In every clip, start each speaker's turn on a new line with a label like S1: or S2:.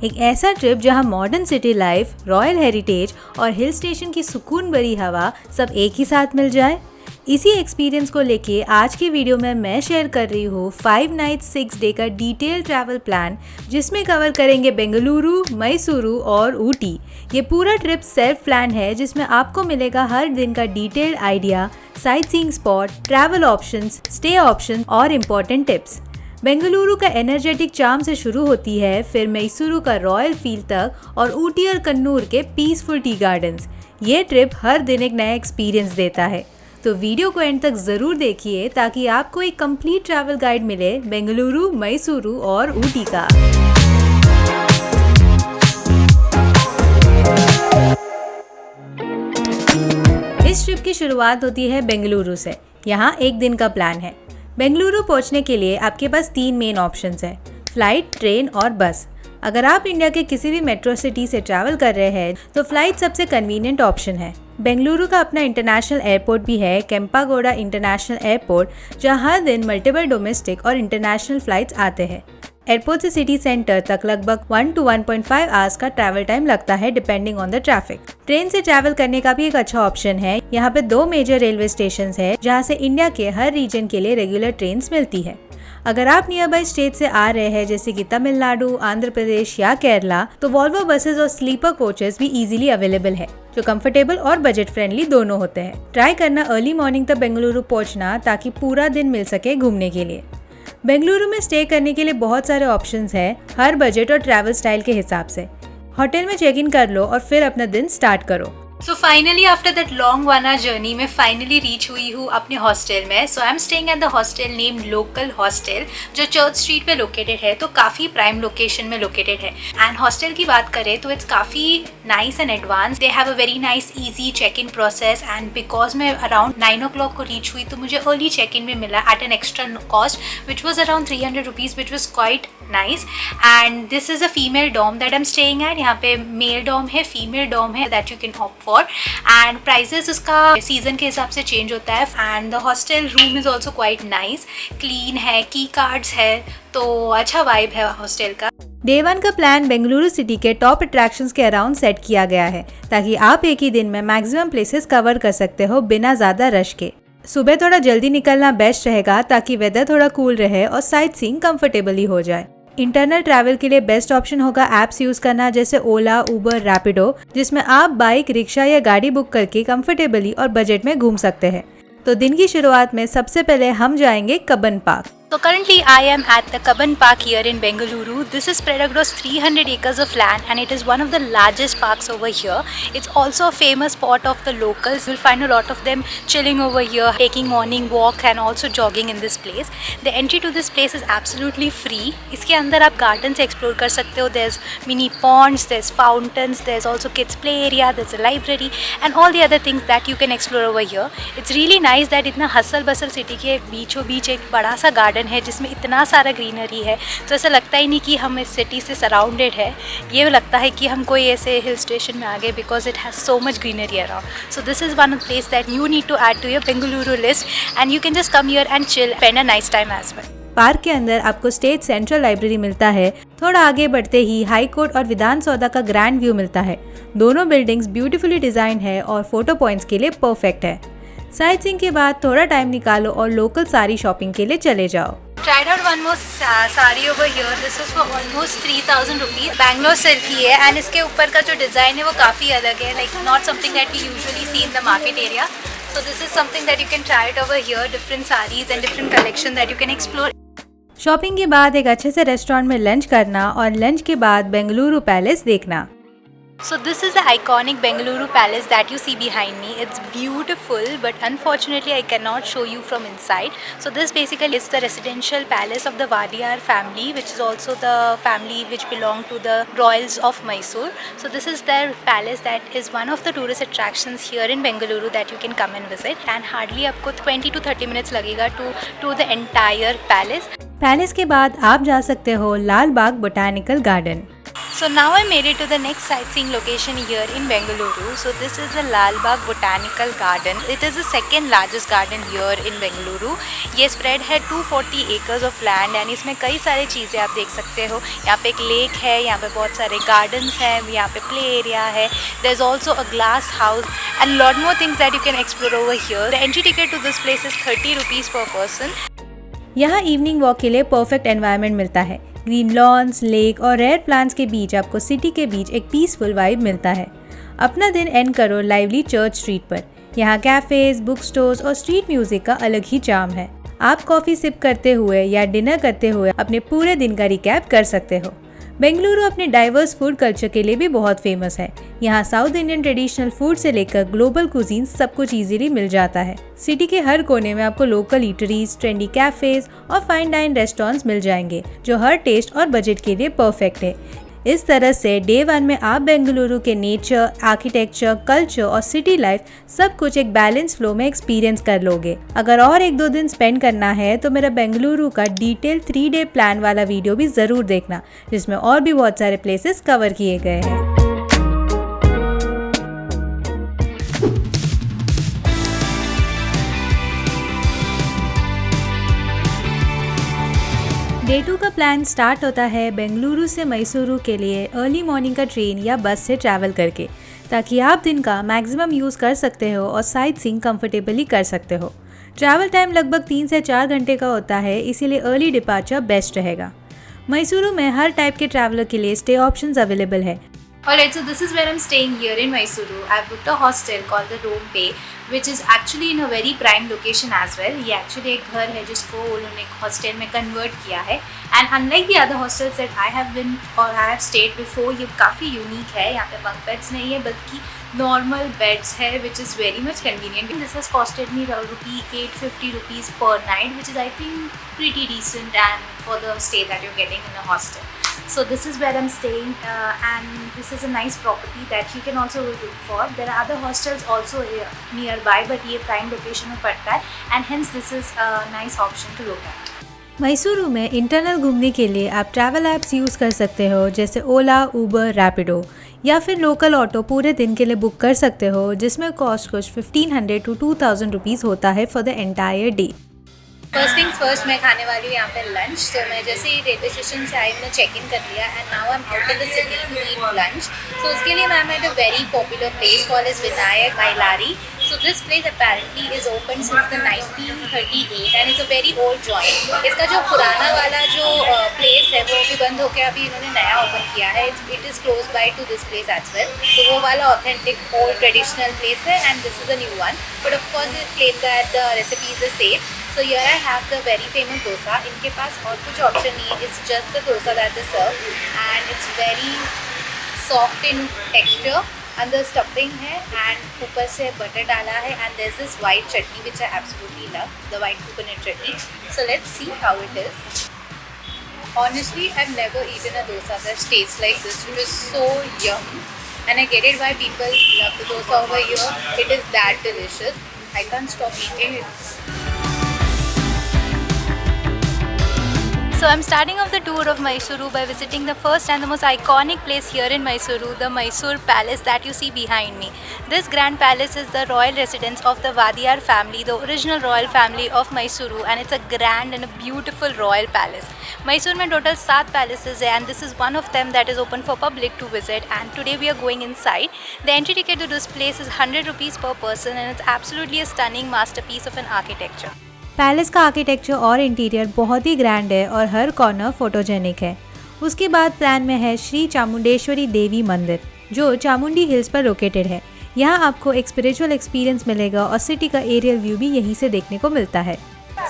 S1: एक ऐसा ट्रिप जहां modern city life, royal heritage और हिल स्टेशन की सुकून भरी हवा सब एक ही साथ मिल जाए। इसी एक्सपीरियंस को लेके आज की वीडियो में मैं शेयर कर रही हूँ 5 नाइट्स 6 डे का डिटेल ट्रैवल प्लान, जिसमें कवर करेंगे बेंगलुरु, मैसूरू और ऊटी। ये पूरा ट्रिप सेल्फ प्लान है जिसमें आपको मिलेगा हर दिन का detailed idea, sight seeing spot, travel options, stay option और इम्पोर्टेंट टिप्स। बेंगलुरु का एनर्जेटिक चार्म से शुरू होती है, फिर मैसूरू का रॉयल फील तक और ऊटी और कन्नूर के पीसफुल टी गार्डन्स। ये ट्रिप हर दिन एक नया एक्सपीरियंस देता है, तो वीडियो को एंड तक ज़रूर देखिए ताकि आपको एक कंप्लीट ट्रैवल गाइड मिले बेंगलुरु, मैसूरू और ऊटी का। इस ट्रिप की शुरुआत होती है बेंगलुरु से। यहाँ एक दिन का प्लान है। बेंगलुरु पहुंचने के लिए आपके पास 3 मेन ऑप्शंस हैं: फ्लाइट, ट्रेन और बस। अगर आप इंडिया के किसी भी मेट्रो सिटी से ट्रैवल कर रहे हैं तो फ्लाइट सबसे कन्वीनियंट ऑप्शन है। बेंगलुरु का अपना इंटरनेशनल एयरपोर्ट भी है, केम्पागोड़ा इंटरनेशनल एयरपोर्ट, जहां हर दिन मल्टीपल डोमेस्टिक और इंटरनेशनल फ्लाइट्स आते हैं। एयरपोर्ट से सिटी सेंटर तक लगभग 1 to 1.5 आवर्स का ट्रैवल टाइम लगता है depending on the traffic. Train से ट्रैवल करने का भी एक अच्छा ऑप्शन है। यहाँ पे 2 मेजर रेलवे स्टेशन है जहाँ से इंडिया के हर रीजन के लिए रेगुलर ट्रेन मिलती है। अगर आप नियर बाई स्टेट से आ रहे हैं जैसे कि तमिलनाडु, आंध्र प्रदेश या केरला, तो वॉल्वो बसेस और स्लीपर कोचेस भी इजीली अवेलेबल है, जो कंफर्टेबल और बजट फ्रेंडली दोनों होते हैं। ट्राई करना अर्ली मॉर्निंग तक बेंगलुरु पहुंचना ताकि पूरा दिन मिल सके घूमने के लिए। बेंगलुरु में स्टे करने के लिए बहुत सारे ऑप्शंस हैं, हर बजट और ट्रैवल स्टाइल के हिसाब से। होटल में चेक इन कर लो और फिर अपना दिन स्टार्ट करो।
S2: So finally after that long 1 hour journey मैं finally reach हुई हूँ अपने हॉस्टल में। So I'm staying at the hostel named Local Hostel, जो चर्च स्ट्रीट पे लोकेटेड है, तो काफ़ी प्राइम लोकेशन में लोकेटेड है। एंड हॉस्टल की बात करें तो इट्स काफ़ी nice and advance. They have a very nice easy check in process. And because मैं अराउंड 9 o'clock को रीच हुई तो मुझे अर्ली चेक इन में मिला at an extra cost which was around 300 rupees, which was quite nice. And this is a female dorm that I am staying at. यहाँ पे male dorm है, female dorm है that you can opt for. And prices उसका season के हिसाब से change होता है। And the hostel room is also quite nice, clean है, की कार्ड्स है, तो अच्छा वाइब है हॉस्टल का।
S1: डे 1 का प्लान बेंगलुरु सिटी के टॉप अट्रैक्शंस के अराउंड सेट किया गया है ताकि आप एक ही दिन में मैक्सिमम प्लेसेस कवर कर सकते हो बिना ज़्यादा रश के। सुबह थोड़ा जल्दी निकलना बेस्ट रहेगा ताकि वेदर थोड़ा कूल रहे और साइट सीइंग कंफर्टेबली हो जाए। इंटरनल ट्रैवल के लिए बेस्ट ऑप्शन होगा ऐप्स यूज करना जैसे ओला, उबर, रैपिडो, जिसमें आप बाइक, रिक्शा या गाड़ी बुक करके कंफर्टेबली और बजट में घूम सकते हैं। तो दिन की शुरुआत में सबसे पहले हम जाएंगे Cubbon park.
S2: So currently I am at the Kabban Park here in Bengaluru. This is spread across 300 acres of land and it is one of the largest parks over here. It's also a famous spot of the locals. You'll find a lot of them chilling over here, taking morning walk and also jogging in this place. The entry to this place is absolutely free. इसके अंदर आप gardens explore कर सकते हो. There's mini ponds, there's fountains, there's also kids play area, there's a library and all the other things that you can explore over here. It's really nice that इतना hustle bustle city के बीचों बीच एक बड़ा सा garden है जिसमें इतना सारा ग्रीनरी है, तो ऐसा लगता ही नहीं कि हम इस सिटी से सराउंडेड है। ये लगता है कि हम कोई ऐसे हिल स्टेशन में आ गए because it has so much greenery around. So this is one of place that you need to add to your Bengaluru list and you can just come here and chill, spend a nice time as well.
S1: Park के अंदर आपको state central library मिलता है। थोड़ा आगे बढ़ते ही high court और विधान सौदा का ग्रैंड व्यू मिलता है। दोनों बिल्डिंग्स ब्यूटीफुली डिजाइन है और फोटो पॉइंट्स के लिए परफेक्ट है। साइट सीइंग के बाद थोड़ा टाइम निकालो और लोकल साड़ी शॉपिंग के लिए चले जाओ।
S2: Tried out one more sari over here. This was for almost 3000 rupees. Bangalore silk ही है and इसके ऊपर का जो डिज़ाइन है वो काफ़ी अलग है, like not something that we usually see in the market area. So this is something that you can try it over here. Different sarees and different collection that you can explore.
S1: Shopping के बाद एक अच्छे से restaurant में lunch करना और lunch के बाद बेंगलुरु पैलेस देखना।
S2: So this is the iconic Bengaluru Palace that you see behind me. It's beautiful, but unfortunately I cannot show you from inside. So this basically is the residential palace of the Wadiyar family, which is also the family which belong to the royals of Mysore. So this is their palace that is one of the tourist attractions here in Bengaluru that you can come and visit. And hardly आपको 20 to 30 minutes लगेगा to the entire palace.
S1: Palace के बाद आप जा सकते हो Lalbagh botanical garden.
S2: So now I made it to the next sightseeing location here in Bengaluru. So this is the Lal Bagh Botanical Garden. It is the second largest garden here in Bengaluru. ये spread है 240 acres of land and इसमें कई सारी चीज़ें आप देख सकते हो. यहाँ पे एक lake है, यहाँ पे बहुत सारे gardens हैं, यहाँ पे play area है. There's also a glass house and lot more things that you can explore over here. The entry ticket to this place is 30 rupees per person.
S1: यहाँ इवनिंग वॉक के लिए परफेक्ट एनवायरनमेंट मिलता है. Green loans, lake और rare plants के बीच आपको city के बीच एक पीसफुल वाइब मिलता है. अपना दिन एंड करो लाइवली चर्च स्ट्रीट पर. यहाँ कैफ़ेज़, बुक स्टोर्स और स्ट्रीट म्यूजिक का अलग ही चार्म है. आप कॉफ़ी सिप करते हुए या डिनर करते हुए अपने पूरे दिन का रिकैप कर सकते हो. बेंगलुरु अपने डाइवर्स फूड कल्चर के लिए भी बहुत फेमस है. यहाँ साउथ इंडियन ट्रेडिशनल फूड से लेकर ग्लोबल कुजीन सब कुछ इजीली मिल जाता है. सिटी के हर कोने में आपको लोकल ईटरीज, ट्रेंडी कैफेज और फाइन डाइन रेस्टोरेंट्स मिल जाएंगे जो हर टेस्ट और बजट के लिए परफेक्ट है. इस तरह से डे 1 में आप बेंगलुरु के नेचर, आर्किटेक्चर, कल्चर और सिटी लाइफ सब कुछ एक बैलेंस फ्लो में एक्सपीरियंस कर लोगे. अगर और 1-2 दिन स्पेंड करना है तो मेरा बेंगलुरु का डिटेल 3 डे प्लान वाला वीडियो भी ज़रूर देखना, जिसमें और भी बहुत सारे प्लेसेस कवर किए गए हैं. डे 2 का प्लान स्टार्ट होता है बेंगलुरु से मैसूरू के लिए अर्ली मॉर्निंग का ट्रेन या बस से ट्रैवल करके, ताकि आप दिन का मैक्सिमम यूज़ कर सकते हो और साइट सीइंग कंफर्टेबली कर सकते हो. ट्रैवल टाइम लगभग 3 से 4 घंटे का होता है, इसीलिए अर्ली डिपार्चर बेस्ट रहेगा. मैसूरू में हर टाइप के ट्रैवलर के लिए स्टे ऑप्शंस अवेलेबल है.
S2: Alright, so this is where I'm staying here in Mysuru. I've booked a hostel called the Rome Bay, which is actually in a very prime location as well. ये actually एक घर है जिसको उन्होंने एक hostel में convert किया है. And unlike the other hostels that I have been or I have stayed before, ये काफ़ी unique है. यहाँ पे bunk beds नहीं है बल्कि normal beds है, which is very much convenient. This has costed me rupee 850 rupees per night, which is I think pretty decent and for the stay that you're getting in a hostel. So this is where I'm staying and this is a nice property that you can also look for. There are other hostels also nearby, but ये prime location में पड़ता है and hence this is a nice option to look at.
S1: Mysuru में internal घूमने के लिए आप travel apps use कर सकते हो, जैसे ओला, उबर, रैपिडो, या फिर लोकल ऑटो पूरे दिन के लिए बुक कर सकते हो, जिसमें कॉस्ट कुछ 1500 to 2000 रुपीज़ होता है for the entire day.
S2: First things first, मैं खाने वाली हूँ यहाँ पे लंच. तो मैं जैसे ही रेलवे स्टेशन से आई मैंने चेक इन कर लिया and now I am out in the city to eat lunch. So उसके लिए मैं at a very popular place called is Vinayaka Mylari. So this place apparently is open since the 1938 and it's a very old joint. इसका जो पुराना वाला जो place है वो भी बंद होकर अभी इन्होंने नया ओपन किया है. It is close by to this place as well. तो वो वाला authentic old traditional place है and this is a new one. But of course they claim that the recipe is the same. So here I have the very famous dosa. इनके पास और कुछ option नहीं है. It's just the dosa that they serve and it's very soft in texture. अंदर stuffing है and ऊपर से butter डाला है and there is this white chutney which I absolutely love, the white coconut chutney. So let's see how it is. Honestly, I've never eaten a dosa that tastes like this. It is so yum and I get it why people love the dosa over here. It is that delicious. I can't stop eating it. So I'm starting off the tour of Mysuru by visiting the first and the most iconic place here in Mysuru, the Mysore Palace that you see behind me. This grand palace is the royal residence of the Vadiyar family, the original royal family of Mysuru, and it's a grand and a beautiful royal palace. Mysore में total 7 palaces है and this is one of them that is open for public to visit and today we are going inside. The entry ticket to this place is 100 rupees per person and it's absolutely a stunning masterpiece of an architecture.
S1: Palace का architecture और interior बहुत ही grand है और हर corner photogenic है. उसके बाद plan में है श्री चामुंडेश्वरी देवी मंदिर, जो चामुंडी हिल्स पर लोकेटेड है. यहाँ आपको एक स्पिरिचुअल एक्सपीरियंस मिलेगा और सिटी का एरियल व्यू भी यहीं से देखने को मिलता है.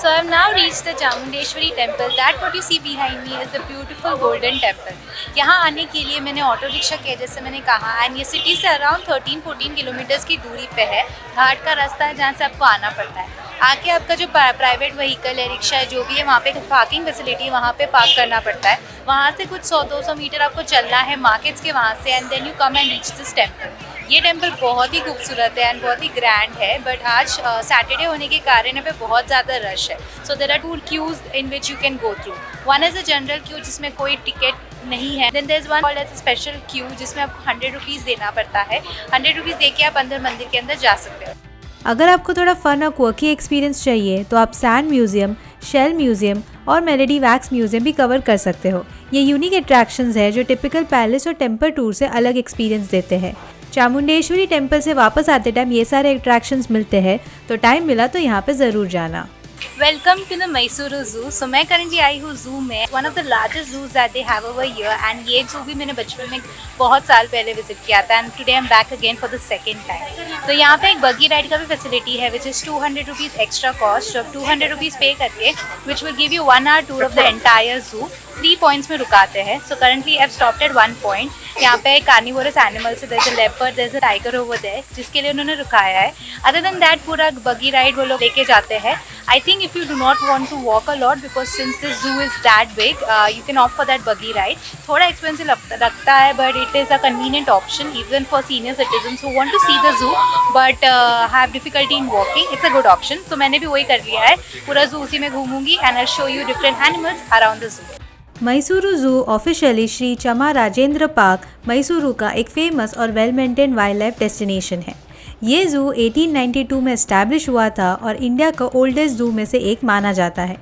S2: So I have now reached the Chamundeshwari temple. That what you see behind me is the beautiful golden temple. यहाँ आने के लिए मैंने ऑटो रिक्शा किया जैसे मैंने कहा एंड ये सिटी से अराउंड 13-14 किलोमीटर्स की दूरी पे है. घाट का रास्ता है जहाँ से आपको आना पड़ता है. आके आपका जो प्राइवेट व्हीकल है, रिक्शा है, जो भी है, वहाँ पे पार्किंग फैसिलिटी वहाँ पे पार्क करना पड़ता है. वहाँ से कुछ 100-200 मीटर आपको चलना है मार्केट्स के वहाँ से and then you come and reach this temple. ये टेम्पल बहुत ही खूबसूरत है एंड बहुत ही ग्रैंड है बट आज सैटरडे होने के कारण यहाँ पे बहुत ज़्यादा रश है. So there are 2 queues in which you can go through. One is a general queue जिसमें कोई टिकट नहीं है। Then there is one called as a special queue जिसमें आपको 100 रुपीज़ देना पड़ता है। 100 रुपीज़ दे के आप अंदर मंदिर के अंदर जा सकते हो।
S1: अगर आपको थोड़ा फन और क्वर्की एक्सपीरियंस चाहिए तो आप सैंड म्यूजियम, शेल म्यूजियम और मेलेडी वैक्स म्यूजियम भी कवर कर सकते हो। ये यूनिक अट्रैक्शंस है जो टिपिकल पैलेस और टेम्पल टूर से अलग एक्सपीरियंस देते हैं। चामुंडेश्वरी टेम्पल से वापस आते टाइम ये सारे अट्रैक्शंस मिलते हैं, तो टाइम मिला तो यहाँ पे ज़रूर जाना।
S2: वेलकम टू द मैसूरू जू। सो मैं करंटली आई हूँ जू में। One of the largest zoos that they have over here and ये जू भी मैंने बचपन में बहुत साल पहले विजिट किया था and today I am back again for the second time. तो यहाँ पे एक बगी राइड का भी फैसिलिटी है which is 200 rupees extra cost. जो 200 रुपीज़ पे करके which will give you 1 hour tour of the entire zoo. 3 points में रुकाते हैं। So currently I have stopped at 1 point. यहाँ पे कार्निवोरस एनिमल्स है, there is a leopard, there is a tiger over there जिसके लिए उन्होंने रुकाया है। अदर देन दैट पूरा बगी राइड वो लोग लेके जाते हैं। I think if you do not want to walk a lot because since the zoo is that big, you can opt for that buggy ride. थोड़ा expensive लगता है but it is a convenient option even for senior citizens who want to see the zoo but have difficulty in walking. It's a good option. तो मैंने भी वही कर लिया है। पूरा zoo उसी में घूमूंगी and I'll show you different animals around the zoo.
S1: Mysuru जू ऑफिशियली श्री चमा राजेंद्र पार्क मैसूरू का एक फेमस और well maintain wild life destination है। ये ज़ू 1892 में इस्टेब्लिश हुआ था और इंडिया का ओल्डेस्ट ज़ू में से एक माना जाता है।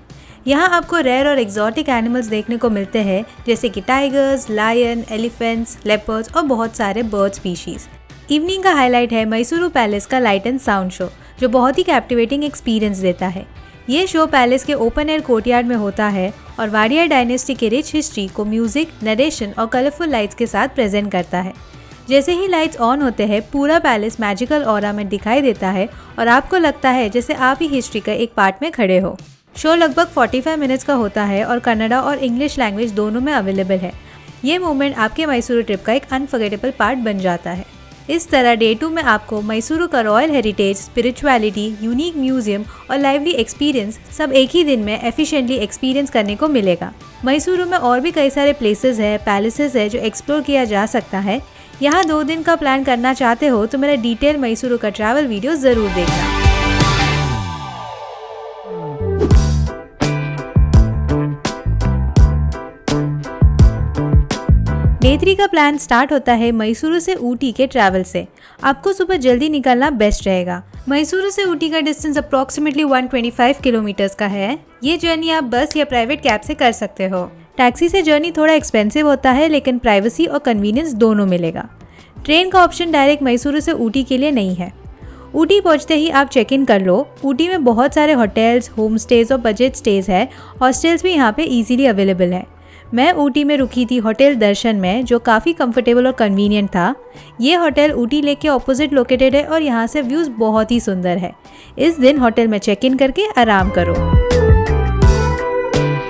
S1: यहाँ आपको रेयर और एक्जॉटिक एनिमल्स देखने को मिलते हैं जैसे कि टाइगर्स, लायन, एलिफेंट्स, लेपर्ड्स और बहुत सारे बर्ड स्पीशीज़। इवनिंग का हाईलाइट है मैसूरू पैलेस का लाइट एंड साउंड शो जो बहुत ही कैप्टिवेटिंग एक्सपीरियंस देता है। ये शो पैलेस के ओपन एयर कोर्टयार्ड में होता है और वाडिया डायनेस्टी के रिच हिस्ट्री को म्यूजिक, नरेशन और कलरफुल लाइट्स के साथ प्रेजेंट करता है। जैसे ही लाइट्स ऑन होते हैं पूरा पैलेस मैजिकल ऑरा में दिखाई देता है और आपको लगता है जैसे आप ही हिस्ट्री का एक पार्ट में खड़े हो। शो लगभग 45 मिनट्स का होता है और कन्नड़ा और इंग्लिश लैंग्वेज दोनों में अवेलेबल है। ये मोमेंट आपके मैसूरू ट्रिप का एक अनफॉरगेटेबल पार्ट बन जाता है। इस तरह डे 2 में आपको मैसूरू का royal heritage, spirituality, unique museum और लाइवली एक्सपीरियंस सब एक ही दिन में एफिशिएंटली एक्सपीरियंस करने को मिलेगा। मैसूरू में और भी कई सारे प्लेसेस है, पैलेसेस है जो एक्सप्लोर किया जा सकता है। यहाँ 2 दिन का प्लान करना चाहते हो तो मेरा डिटेल मैसूरू का ट्रैवल वीडियो ज़रूर देखना। डे 3 का प्लान स्टार्ट होता है मैसूरू से ऊटी के ट्रैवल से। आपको सुबह जल्दी निकलना बेस्ट रहेगा। मैसूरू से ऊटी का डिस्टेंस अप्रॉक्सीमेटली 125 किलोमीटर्स का है। ये जर्नी आप बस या प्राइवेट कैब से कर सकते हो। टैक्सी से जर्नी थोड़ा एक्सपेंसिव होता है लेकिन प्राइवेसी और कन्वीनियंस दोनों मिलेगा। ट्रेन का ऑप्शन डायरेक्ट मैसूरू से ऊटी के लिए नहीं है। ऊटी पहुंचते ही आप चेक इन कर लो। ऊटी में बहुत सारे होटल्स, होम स्टेज और बजट स्टेज है। हॉस्टल्स भी यहाँ पे इजीली अवेलेबल है। मैं ऊटी में रुकी थी होटल दर्शन में जो काफ़ी कंफर्टेबल और कन्वीनियंट था। ये होटल ऊटी लेक के ऑपोजिट लोकेटेड है और यहाँ से व्यूज़ बहुत ही सुंदर है। इस दिन होटल में चेक इन करके आराम करो।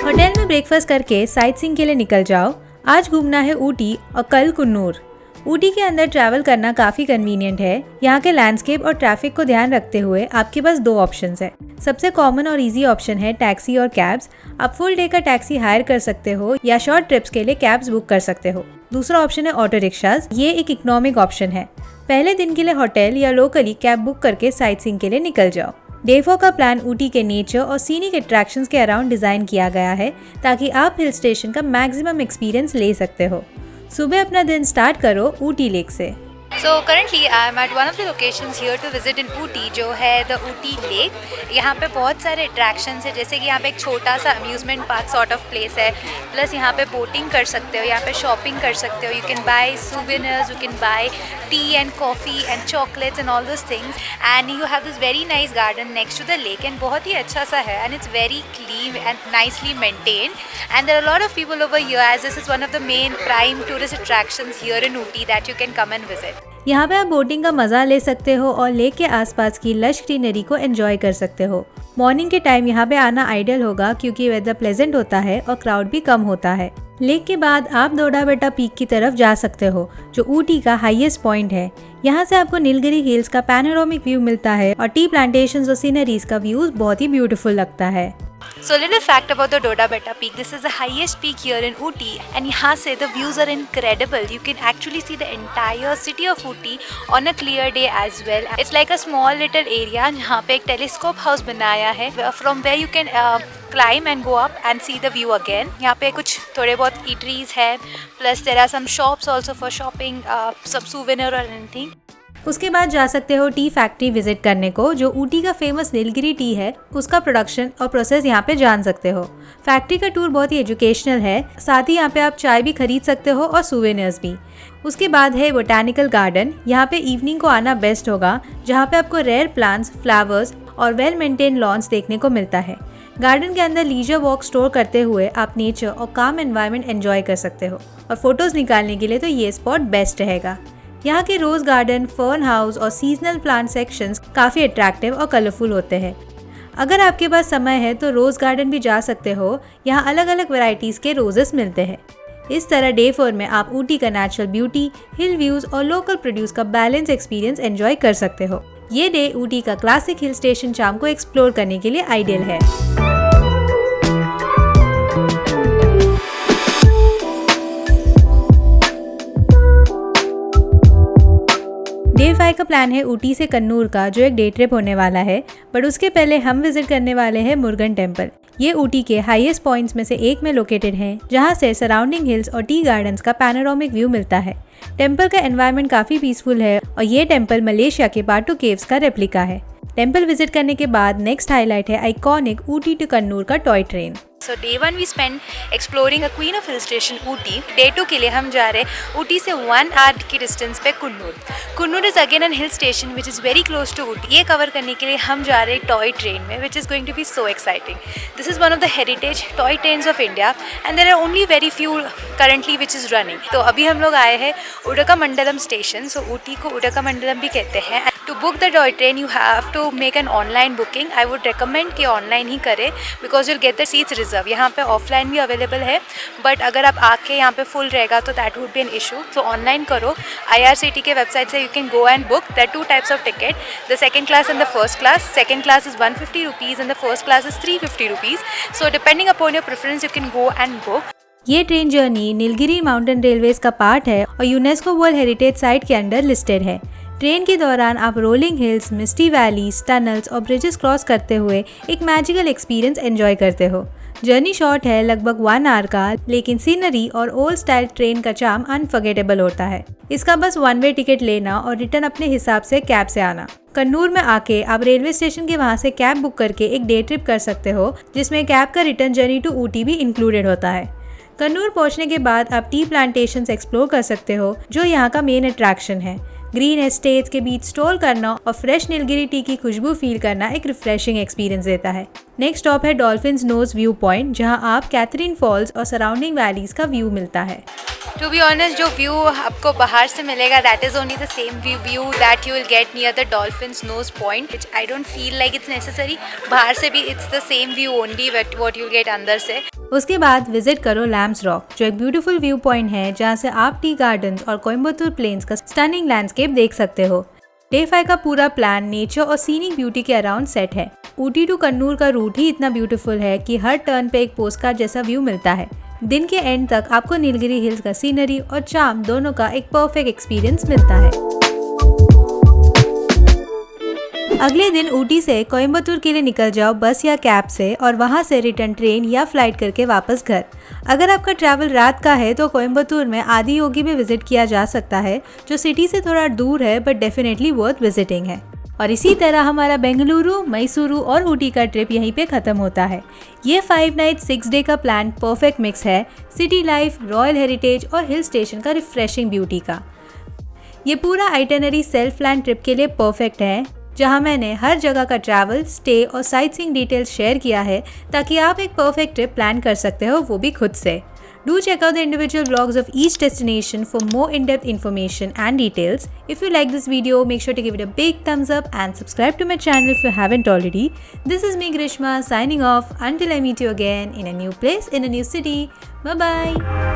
S1: होटल में ब्रेकफास्ट करके साइट सीइंग के लिए निकल जाओ। आज घूमना है ऊटी और कल कुन्नूर। ऊटी के अंदर ट्रैवल करना काफ़ी कन्वीनियंट है। यहाँ के लैंडस्केप और ट्रैफिक को ध्यान रखते हुए आपके पास 2 ऑप्शंस है। सबसे कॉमन और इजी ऑप्शन है टैक्सी और कैब्स। आप फुल डे का टैक्सी हायर कर सकते हो या शॉर्ट ट्रिप्स के लिए कैब्स बुक कर सकते हो। दूसरा ऑप्शन है ऑटो रिक्शाज। ये एक इकोनॉमिक ऑप्शन है। पहले दिन के लिए होटल या लोकली कैब बुक करके साइट सीइंग के लिए निकल जाओ। डे 4 का प्लान ऊटी के नेचर और सीनिक अट्रैक्शंस के अराउंड डिज़ाइन किया गया है ताकि आप हिल स्टेशन का मैक्सिमम एक्सपीरियंस ले सकते हो। सुबह अपना दिन स्टार्ट करो ऊटी लेक से।
S2: So currently I am at one of the locations here to visit in Ooty जो है the Ooty Lake। यहाँ पे बहुत सारे attractions है जैसे कि यहाँ पे एक छोटा सा amusement park sort of place है। प्लस यहाँ पे boating कर सकते हो, यहाँ पे shopping कर सकते हो। You can buy souvenirs, you can buy tea and coffee and chocolates and all those things and you have this very nice garden next to the lake and बहुत ही अच्छा सा है and it's very clean and nicely maintained and there are a lot of people over here as this is one of the main prime tourist attractions here in Ooty that you can come and visit।
S1: यहाँ पे आप boating का मज़ा ले सकते हो और lake के आसपास की लश ग्रीनरी को एंजॉय कर सकते हो। मॉर्निंग के टाइम यहाँ पे आना आइडियल होगा क्योंकि वेदर प्लेजेंट होता है और क्राउड भी कम होता है। लेक के बाद आप दोडा बेटा पीक की तरफ जा सकते हो जो ऊटी का हाईएस्ट पॉइंट है। यहाँ से आपको नीलगिरी हिल्स का पैनोरामिक व्यू मिलता है और टी प्लांटेशंस और सीनरीज का व्यूज बहुत ही ब्यूटीफुल लगता है।
S2: So little fact about the Doda Betta peak. This is the highest peak here in Ooty and यहाँ से the views are incredible. You can actually see the entire city of Ooty on a clear day as well. It's like a small little area जहाँ पे एक telescope house बनाया है from where you can climb and go up and see the view again. यहाँ पे कुछ थोड़े बहुत eateries है, plus there are some shops also for shopping, some souvenir or anything.
S1: उसके बाद जा सकते हो टी फैक्ट्री विजिट करने को, जो ऊटी का फेमस नीलगिरी टी है उसका प्रोडक्शन और प्रोसेस यहाँ पे जान सकते हो। फैक्ट्री का टूर बहुत ही एजुकेशनल है, साथ ही यहाँ पे आप चाय भी खरीद सकते हो और सुवेनियर्स भी। उसके बाद है बोटानिकल गार्डन। यहाँ पे इवनिंग को आना बेस्ट होगा, जहाँ पे आपको रेयर प्लांट्स, फ्लावर्स और वेल मेंटेन लॉन्स देखने को मिलता है। गार्डन के अंदर लीजर वॉक स्टोर करते हुए आप नेचर और काम एनवायरनमेंट एंजॉय कर सकते हो, और फोटोज निकालने के लिए तो ये स्पॉट बेस्ट रहेगा। यहाँ के रोज गार्डन, फर्न हाउस और सीजनल प्लांट सेक्शंस काफ़ी अट्रैक्टिव और कलरफुल होते हैं। अगर आपके पास समय है तो रोज गार्डन भी जा सकते हो, यहाँ अलग अलग वैरायटीज़ के रोजेस मिलते हैं। इस तरह डे 4 में आप ऊटी का नेचुरल ब्यूटी, हिल व्यूज़ और लोकल प्रोड्यूस का बैलेंस एक्सपीरियंस एंजॉय कर सकते हो। ये डे ऊटी का क्लासिक हिल स्टेशन चार्म को एक्सप्लोर करने के लिए आइडियल है। डे 5 का प्लान है ऊटी से कन्नूर का, जो एक डे ट्रिप होने वाला है, बट उसके पहले हम विजिट करने वाले हैं मुरुगन टेम्पल। ये ऊटी के हाईएस्ट पॉइंट्स में से एक में लोकेटेड है, जहाँ से सराउंडिंग हिल्स और टी गार्डन्स का पैनोरामिक व्यू मिलता है। टेम्पल का एनवायरनमेंट काफी पीसफुल है और ये टेम्पल मलेशिया के बाटू केव्स का रेप्लिका है। टेम्पल विजिट करने के बाद नेक्स्ट हाईलाइट है आइकॉनिक ऊटी टू कन्नूर का toy train.
S2: So day 1 we spend exploring the Queen of Hill Station Ooty. Day 2 के लिए हम जा रहे हैं ऊटी से 1 hour की डिस्टेंस पे Coonoor. Coonoor is again an hill station which is very close to Ooty. ये कवर करने के लिए हम जा रहे हैं टॉय ट्रेन में, which is going to be so exciting. This is one of the heritage toy trains of India and there are only very few currently which is running. तो अभी हम लोग आए हैं उडकमंडलम स्टेशन। सो ऊटी को उडकमंडलम भी कहते हैं। To book the toy train you have to make an online booking. I would recommend कि ऑनलाइन ही करें, because you'll get the seats reserve. यहाँ पे ऑफलाइन भी अवेलेबल है, बट अगर आप आके यहाँ पे फुल रहेगा तो that would be an issue. तो ऑनलाइन करो। IRCT के वेबसाइट से you can go and book. There are 2 types of ticket, the second class and the first class. Second class is 150 rupees and the first class is 350 rupees. So depending upon your preference you can go and book.
S1: ये train journey Nilgiri mountain railways का part है और UNESCO world heritage site के under listed है। Train के दौरान आप rolling hills, मिस्टी valleys, tunnels और ब्रिजेस क्रॉस करते हुए एक मैजिकल एक्सपीरियंस एंजॉय करते हो। जर्नी शॉर्ट है, लगभग 1 आवर का, लेकिन सीनरी और ओल्ड स्टाइल ट्रेन का चार्म अनफॉरगेटेबल होता है। इसका बस 1 वे टिकट लेना और रिटर्न अपने हिसाब से कैब से आना। कन्नूर में आके आप रेलवे स्टेशन के वहाँ से कैब बुक करके एक डे ट्रिप कर सकते हो, जिसमें कैब का रिटर्न जर्नी टू ऊटी भी इंक्लूडेड होता है। कन्नूर पहुँचने के बाद आप टी प्लांटेशंस एक्सप्लोर कर सकते हो, जो यहाँ का मेन अट्रैक्शन है। ग्रीन एस्टेट्स के बीच स्टॉल करना और फ्रेश नीलगिरी टी की खुशबू फील करना एक रिफ्रेशिंग एक्सपीरियंस देता है। नेक्स्ट स्टॉप है डॉल्फिन्स नोज व्यू पॉइंट, जहां आप कैथरीन फॉल्स और सराउंडिंग वैलीज का व्यू मिलता है।
S2: टू बी ऑनेस्ट, जो व्यू आपको बाहर से मिलेगा that is only the same view that you will get near the dolphin's nose point, which I don't feel like it's necessary. बाहर से भी it's the same view only what you get अंदर से।
S1: उसके बाद विजिट करो lamps rock, जो एक ब्यूटीफुल व्यू पॉइंट है, जहाँ से आप टी गार्डन्स और कोयम्बतूर प्लेन्स का स्टनिंग लैंडस्केप देख सकते हो। डे 5 का पूरा प्लान नेचर और सीनिक ब्यूटी के अराउंड सेट है। ऊटी टू कन्नूर का रूट ही इतना ब्यूटीफुल है कि हर टर्न पे एक पोस्टकार्ड जैसा व्यू मिलता है। दिन के एंड तक आपको नीलगिरी हिल्स का सीनरी और चार्म दोनों का एक परफेक्ट एक्सपीरियंस मिलता है। अगले दिन ऊटी से कोयम्बतूर के लिए निकल जाओ बस या कैब से, और वहां से रिटर्न ट्रेन या फ्लाइट करके वापस घर। अगर आपका ट्रैवल रात का है तो कोयम्बतूर में आदि योगी भी विजिट किया जा सकता है, जो सिटी से थोड़ा दूर है बट डेफिनेटली वर्थ विजिटिंग है। और इसी तरह हमारा बेंगलुरु, मैसूरू और ऊटी का ट्रिप यहीं पे खत्म होता है। ये 5 नाइट 6 डे का प्लान परफेक्ट मिक्स है सिटी लाइफ, रॉयल हेरिटेज और हिल स्टेशन का रिफ्रेशिंग ब्यूटी का। ये पूरा आइटनरी सेल्फ प्लान ट्रिप के लिए परफेक्ट है, जहां मैंने हर जगह का ट्रैवल, स्टे और साइटसीइंग डिटेल्स शेयर किया है, ताकि आप एक परफेक्ट ट्रिप प्लान कर सकते हो, वो भी खुद से। Do check out the individual vlogs of each destination for more in-depth information and details. If you like this video, make sure to give it a big thumbs up and subscribe to my channel if you haven't already. This is me, Grishma, signing off until I meet you again in a new place, in a new city. Bye-bye.